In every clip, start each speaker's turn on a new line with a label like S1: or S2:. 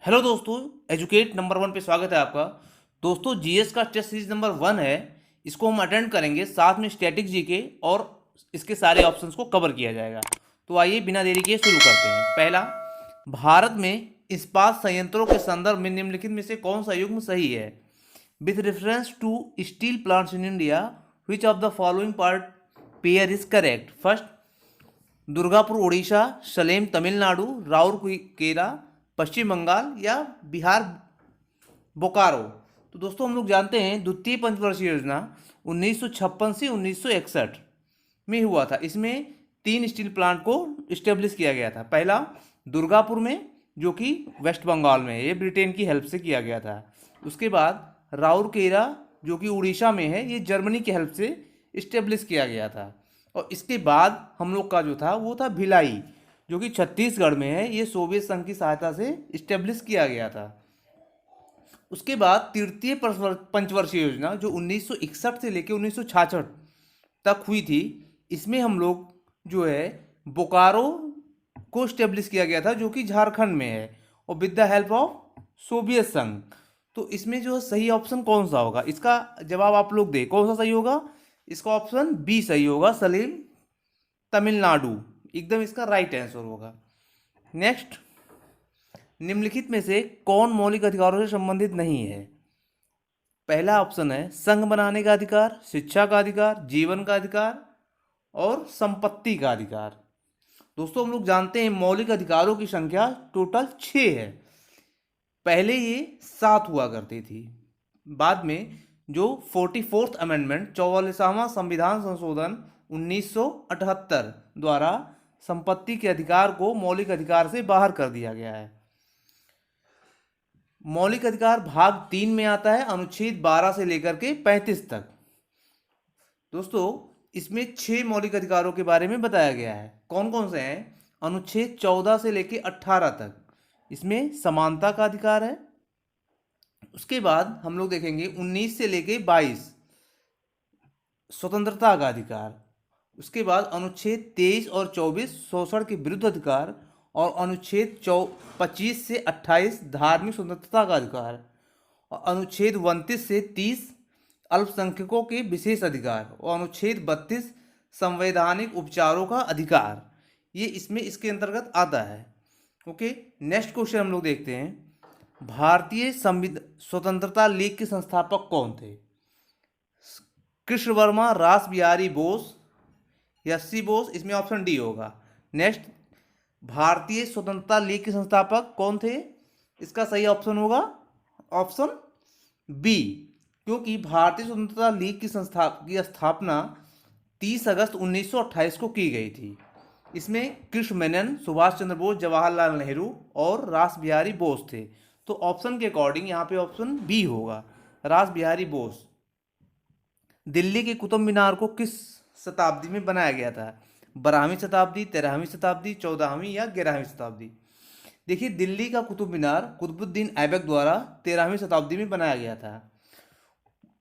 S1: Hello दोस्तों, educate number 1 पे स्वागत है आपका। दोस्तों, जीएस का टेस्ट सीरीज नंबर 1 है। इसको हम अटेंड करेंगे, साथ में स्टैटिक जीके और इसके सारे ऑप्शंस को कवर किया जाएगा। तो आइए बिना देरी के शुरू करते हैं। पहला, भारत में इस्पात संयंत्रों के संदर्भ में निम्नलिखित में से कौन सा युग्म सही है? With reference to steel plants in India, which of the following part pair is correct? First, Durgapur Orissa, Salem Tamil Nadu, Rourkela Paschim Bangal या बिहार बोकारो। तो दोस्तों, हम लोग जानते हैं द्वितीय पंचवर्षीय योजना 1956 से 1961 में हुआ था। इसमें 3 स्टील प्लांट को इस्टेब्लिश किया गया था। पहला दुर्गापुर में, जो कि वेस्ट बंगाल में है, ये ब्रिटेन की हेल्प से किया गया था। उसके बाद राउरकेला, जो कि उड़ीसा में है, ये जर्मनी की हेल्प से इस्टेब्लिश किया गया था। और इसके बाद हम लोग का जो था वो था भिलाई, जो कि छत्तीसगढ़ में है, ये सोवियत संघ की सहायता से इस्टेब्लिश किया गया था। उसके बाद तृतीय पंचवर्षीय योजना जो 1961 से लेकर 1966 तक हुई थी, इसमें हम लोग जो है बोकारो को इस्टेब्लिश किया गया था, जो कि झारखंड में है, और with the help of Soviet संघ। तो इसमें जो सही ऑप्शन कौन सा होगा, इसका जवाब आप लोग दें, कौन सा सही होगा? इसका ऑप्शन बी सही होगा, सलीम तमिलनाडु एकदम इसका राइट आंसर होगा। नेक्स्ट, निम्नलिखित में से कौन मौलिक अधिकारों से संबंधित नहीं है? पहला ऑप्शन है संघ बनाने का अधिकार, शिक्षा का अधिकार, जीवन का अधिकार और संपत्ति का अधिकार। दोस्तों, हम लोग जानते हैं मौलिक अधिकारों की संख्या टोटल 6 है। पहले ये 7 हुआ करती थी। बाद में जो 44th अमेंडमेंट, 44वां संविधान संशोधन 1978 द्वारा संपत्ति के अधिकार को मौलिक अधिकार से बाहर कर दिया गया है। मौलिक अधिकार भाग 3 में आता है, अनुच्छेद 12 से लेकर के 35 तक। दोस्तों, इसमें 6 मौलिक अधिकारों के बारे में बताया गया है। कौन कौन से हैं? अनुच्छेद 14 से लेकर 18 तक, इसमें समानता का अधिकार है। उसके बाद हम लोग देखेंगे 19 से लेकर 22 स्वतंत्रता का अधिकार। उसके बाद अनुच्छेद 23 और 24 शोषण के विरुद्ध अधिकार, और अनुच्छेद 25 से 28 धार्मिक स्वतंत्रता का अधिकार, और अनुच्छेद 29 से 30 अल्पसंख्यकों के विशेष अधिकार, और अनुच्छेद 32 संवैधानिक उपचारों का अधिकार। ये इसमें इसके अंतर्गत आता है। ओके, नेक्स्ट क्वेश्चन हम लोग देखते हैं। भारतीय स्वतंत्रता लीग के संस्थापक कौन थे? कृष्ण वर्मा, रास बिहारी बोस या सी बोस, इसमें ऑप्शन डी होगा। नेक्स्ट, भारतीय स्वतंत्रता लीग के संस्थापक कौन थे? इसका सही ऑप्शन होगा ऑप्शन बी, क्योंकि भारतीय स्वतंत्रता लीग की स्थापना 30 अगस्त 1928 को की गई थी। इसमें कृष्ण मेनन, सुभाष चंद्र बोस, जवाहरलाल नेहरू और रास बिहारी बोस थे। तो ऑप्शन के अकॉर्डिंग यहाँ पे ऑप्शन बी होगा, रास बिहारी बोस। दिल्ली के कुतुब मीनार को किस शताब्दी में बनाया गया था? 12वीं शताब्दी, 13वीं शताब्दी, 14वीं या 11वीं शताब्दी? देखिए, दिल्ली का कुतुब मीनार कुतुबुद्दीन ऐबक द्वारा 13वीं शताब्दी में बनाया गया था।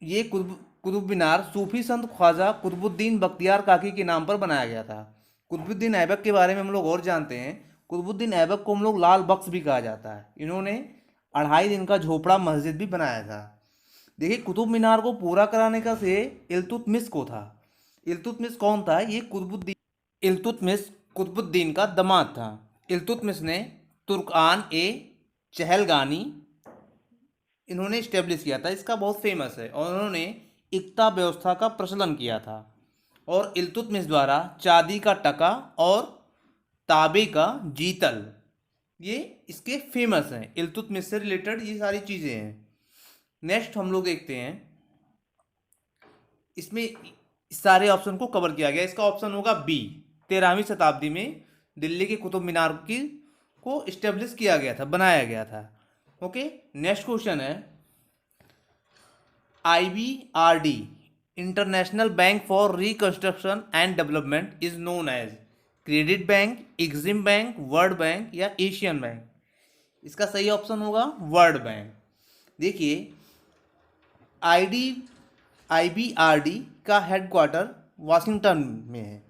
S1: ये कुतुब मीनार सूफी संत ख्वाजा कुतुबुद्दीन बख्तियार काकी के नाम पर बनाया गया था। कुतुबुद्दीन ऐबक के बारे में हम लोग और जानते हैं। कुतुबुद्दीन ऐबक को हम लोग लाल बख्श भी कहा जाता है। इन्होंने 2.5 दिन का झोपड़ा मस्जिद भी बनाया था। देखिए, कुतुब मीनार को पूरा कराने का श्रेय इल्तुतमिश को था। इल्तुतमिश कौन था? ये इल्तुतमिश कुतुबुद्दीन का दामाद था। इल्तुतमिश ने तुर्कान ए चहलगानी इन्होंने इस्टेब्लिश किया था, इसका बहुत फेमस है, और उन्होंने इक्ता व्यवस्था का प्रचलन किया था। और इल्तुतमिश द्वारा चांदी का टका और तांबे का जीतल, ये इसके फेमस हैं। इल्तुतमिश से रिलेटेड ये सारी चीज़ें हैं। नेक्स्ट हम लोग देखते हैं, इसमें सारे ऑप्शन को कवर किया गया। इसका ऑप्शन होगा बी, 13वीं शताब्दी में दिल्ली के कुतुब मीनार की को इस्टेब्लिश किया गया था, बनाया गया था। ओके, नेक्स्ट क्वेश्चन है, IBRD international bank for reconstruction and development is known as credit bank, Exim bank, world bank या एशियन बैंक? इसका सही ऑप्शन होगा वर्ल्ड बैंक। देखिए, IBRD का हेडक्वार्टर वाशिंगटन में है।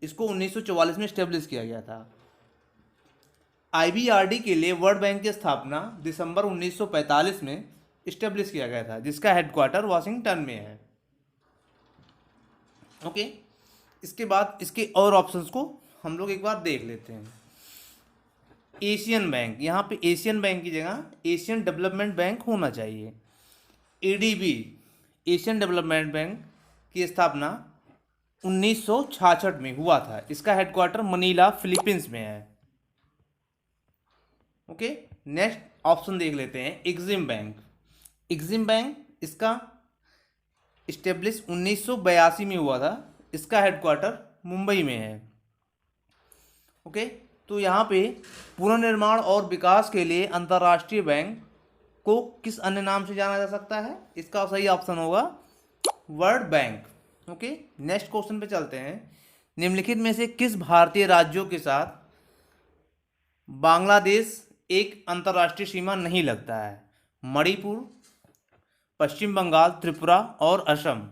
S1: इसको 1944 में इस्टेब्लिश किया गया था। आईबीआरडी के लिए वर्ल्ड बैंक की स्थापना दिसंबर 1945 में इस्टेब्लिश किया गया था, जिसका हेडक्वार्टर वाशिंगटन में है। ओके, इसके बाद इसके और ऑप्शंस को हम लोग एक बार देख लेते हैं। एशियन बैंक, यहाँ पे एशियन बैंक की जगह एशियन डेवलपमेंट बैंक होना चाहिए। एडीबी, एशियन डेवलपमेंट बैंक की स्थापना 1966 में हुआ था, इसका हेडक्वार्टर मनीला फिलीपींस में है। ओके, नेक्स्ट ऑप्शन देख लेते हैं एग्जिम बैंक। एग्जिम बैंक इसका इस्टेब्लिश 1982 में हुआ था, इसका हेडक्वार्टर मुंबई में है। ओके, तो यहाँ पे पुनर्निर्माण और विकास के लिए अंतर्राष्ट्रीय बैंक को किस अन्य नाम से जाना जा सकता है? इसका सही ऑप्शन होगा world bank. Okay, next question पे चलते हैं। निम्नलिखित में से किस भारतीय राज्यों के साथ बांग्लादेश एक अंतर्राष्ट्रीय सीमा नहीं लगता है? मणिपुर, पश्चिम बंगाल, त्रिपुरा और असम।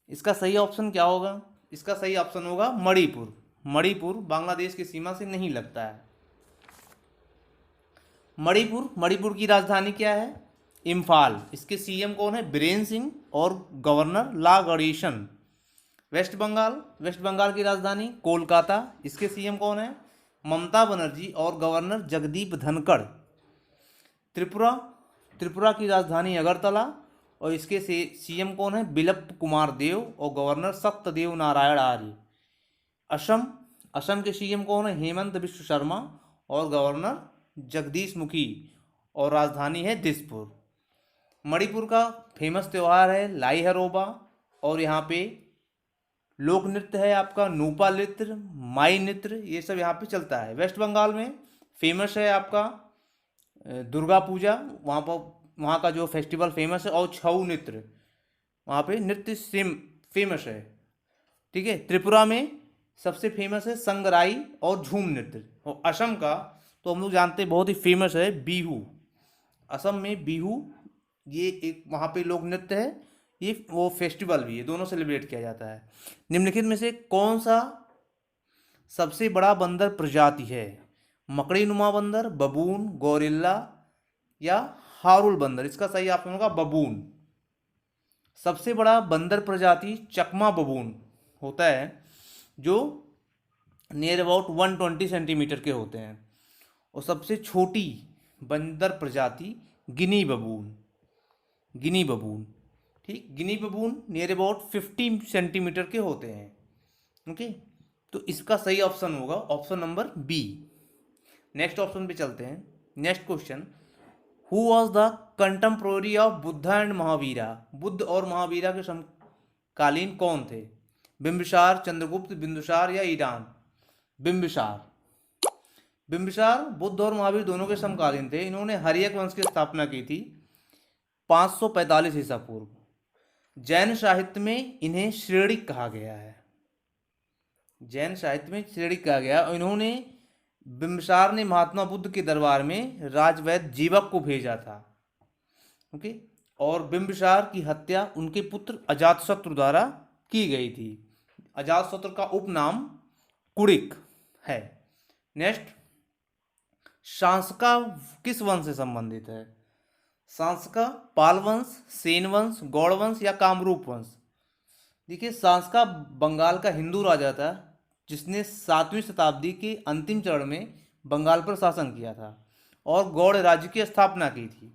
S1: इसका सही ऑप्शन क्या होगा? इसका सही ऑप्शन होगा मणिपुर। मणिपुर बांग्लादेश की सीमा से नहीं लगता है। मणिपुर की राजधानी क्या है? इम्फाल। इसके सीएम कौन है? बीरेन सिंह और गवर्नर ला गणेशन। वेस्ट बंगाल की राजधानी कोलकाता। इसके सीएम कौन है? ममता बनर्जी और गवर्नर जगदीप धनखड़। त्रिपुरा की राजधानी अगरतला और इसके सीएम कौन है? बिप्लब कुमार देव और गवर्नर सत्यदेव नारायण आर्य। असम के सीएम कौन है? हेमंत बिश्व शर्मा और गवर्नर जगदीश मुखी और राजधानी है दिसपुर। मणिपुर का फेमस त्यौहार है लाई हरोबा और यहाँ पे लोक नृत्य है आपका नूपा नृत्य, माई नृत्य, ये सब यहाँ पे चलता है। वेस्ट बंगाल में फेमस है आपका दुर्गा पूजा, वहाँ का जो फेस्टिवल फेमस है, और छऊ नृत्य, वहाँ पे नृत्य सेम फेमस है। ठीक है, त्रिपुरा में सबसे फेमस है संगराई और झूम नृत्य। और असम का तो हम लोग जानते हैं बहुत ही फेमस है बिहू। असम में बिहू ये एक वहाँ पे लोक नृत्य है, ये वो फेस्टिवल भी है, दोनों सेलिब्रेट किया जाता है। निम्नलिखित में से कौन सा सबसे बड़ा बंदर प्रजाति है? मकड़ी नुमा बंदर, बबून, गोरिल्ला या हारुल बंदर। इसका सही ऑप्शन होगा बबून। सबसे बड़ा बंदर प्रजाति चकमा बबून होता है, जो नियर अबाउट 120 सेंटीमीटर के होते हैं। और सबसे छोटी बंदर प्रजाति गिनी बबून। ठीक, Guinea baboon near about 50 centimetre के होते हैं। ओके, तो इसका सही ऑप्शन होगा option number B. Next option पे चलते हैं। Next question, who was the contemporary of Buddha and Mahavira? Buddha और महावीरा के समकालीन कौन थे? बिंबिसार, चंद्रगुप्त, बिंदुसार या ईरान? बिंबिसार बुद्ध और महावीर दोनों के समकालीन थे। इन्होंने हर्यक वंश की स्थापना की थी 545 ईसा पूर्व। जैन साहित्य में इन्हें श्रेणिक कहा गया है। और इन्होंने बिंबिसार ने महात्मा बुद्ध के दरबार में राजवैद्य जीवक को भेजा था। ओके, और बिंबिसार की हत्या उनके पुत्र अजातशत्रु द्वारा की गई थी। अजातशत्रु का उपनाम कुड़िक है। नेक्स्ट, सांसका किस वंश से संबंधित है? सांसका पाल वंश, सेन वंश, गौड़ वंश या कामरूप वंश? देखिए, सांसका बंगाल का हिंदू राजा था जिसने 7वीं शताब्दी के अंतिम चरण में बंगाल पर शासन किया था और गौड़ राज्य की स्थापना की थी।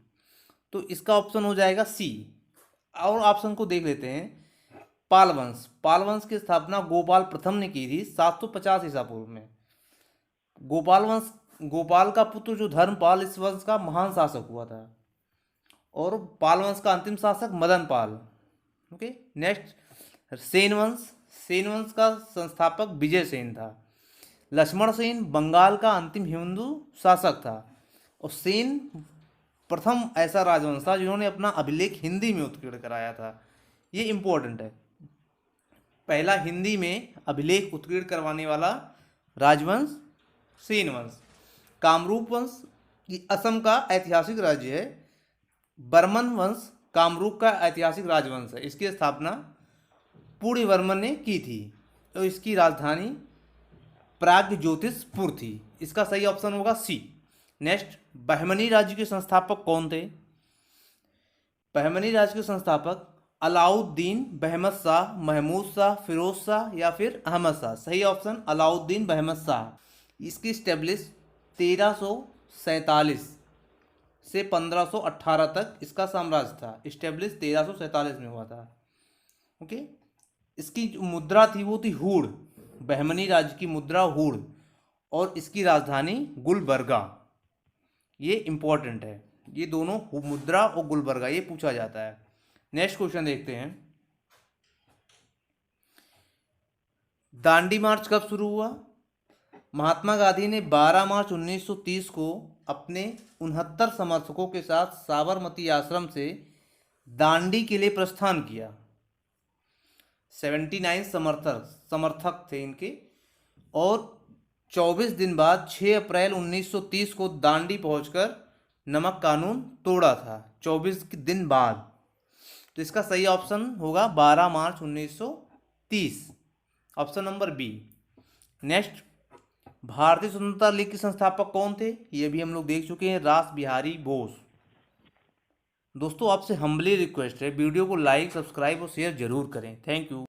S1: तो इसका ऑप्शन हो जाएगा सी। और ऑप्शन को देख लेते हैं। पाल वंश की स्थापना गोपाल प्रथम ने की थी 750 ईसा पूर्व में। गोपाल का पुत्र जो धर्मपाल इस वंश का महान शासक हुआ था, और पाल वंश का अंतिम शासक मदन पाल। ओके, नेक्स्ट, सेन वंश का संस्थापक विजय सेन था। लक्ष्मण सेन बंगाल का अंतिम हिंदू शासक था और सेन प्रथम ऐसा राजवंश था जिन्होंने अपना अभिलेख हिंदी में उत्कीर्ण कराया था। ये इंपॉर्टेंट है, पहला हिंदी में अभिलेख उत्कीर्ण करवाने वाला राजवंश सेन वंश। कामरूप वंश ये असम का ऐतिहासिक राज्य है। बर्मन वंश कामरूप का ऐतिहासिक राजवंश है। इसकी स्थापना पुण्यवर्मन ने की थी। तो इसकी राजधानी प्राग्ज्योतिषपुर थी। इसका सही ऑप्शन होगा सी। नेक्स्ट, बहमनी राज्य के संस्थापक कौन थे? बहमनी राज्य के संस्थापक अलाउद्दीन, बहमद शाह, महमूद शाह, फिरोज शाह या फिर अहमद शाह। सही ऑप्शन अलाउद्दीन बहमद शाह। इसकी स्टेब्लिश 1347 से 1518 तक इसका साम्राज्य था। स्टेब्लिश 1347 में हुआ था। ओके। इसकी जो मुद्रा थी वो थी हुड़। बहमनी राज्य की मुद्रा हुड़ और इसकी राजधानी गुलबर्गा। ये इंपॉर्टेंट है, ये दोनों मुद्रा और गुलबर्गा, ये पूछा जाता है। नेक्स्ट क्वेश्चन देखते हैं। दांडी मार्च कब शुरू हुआ? महात्मा गांधी ने 12 मार्च 1930 को अपने 69 समर्थकों के साथ साबरमती आश्रम से दांडी के लिए प्रस्थान किया। 79 समर्थक थे इनके, और 24 दिन बाद 6 अप्रैल 1930 को दांडी पहुंचकर नमक कानून तोड़ा था। 24 दिन बाद। तो इसका सही ऑप्शन होगा 12 मार्च 1930, ऑप्शन नंबर बी। नेक्स्ट, भारतीय स्वतंत्रता लीग के संस्थापक कौन थे? ये भी हम लोग देख चुके हैं, रास बिहारी बोस। दोस्तों आपसे हम्बली रिक्वेस्ट है, वीडियो को लाइक, सब्सक्राइब और शेयर जरूर करें। Thank you.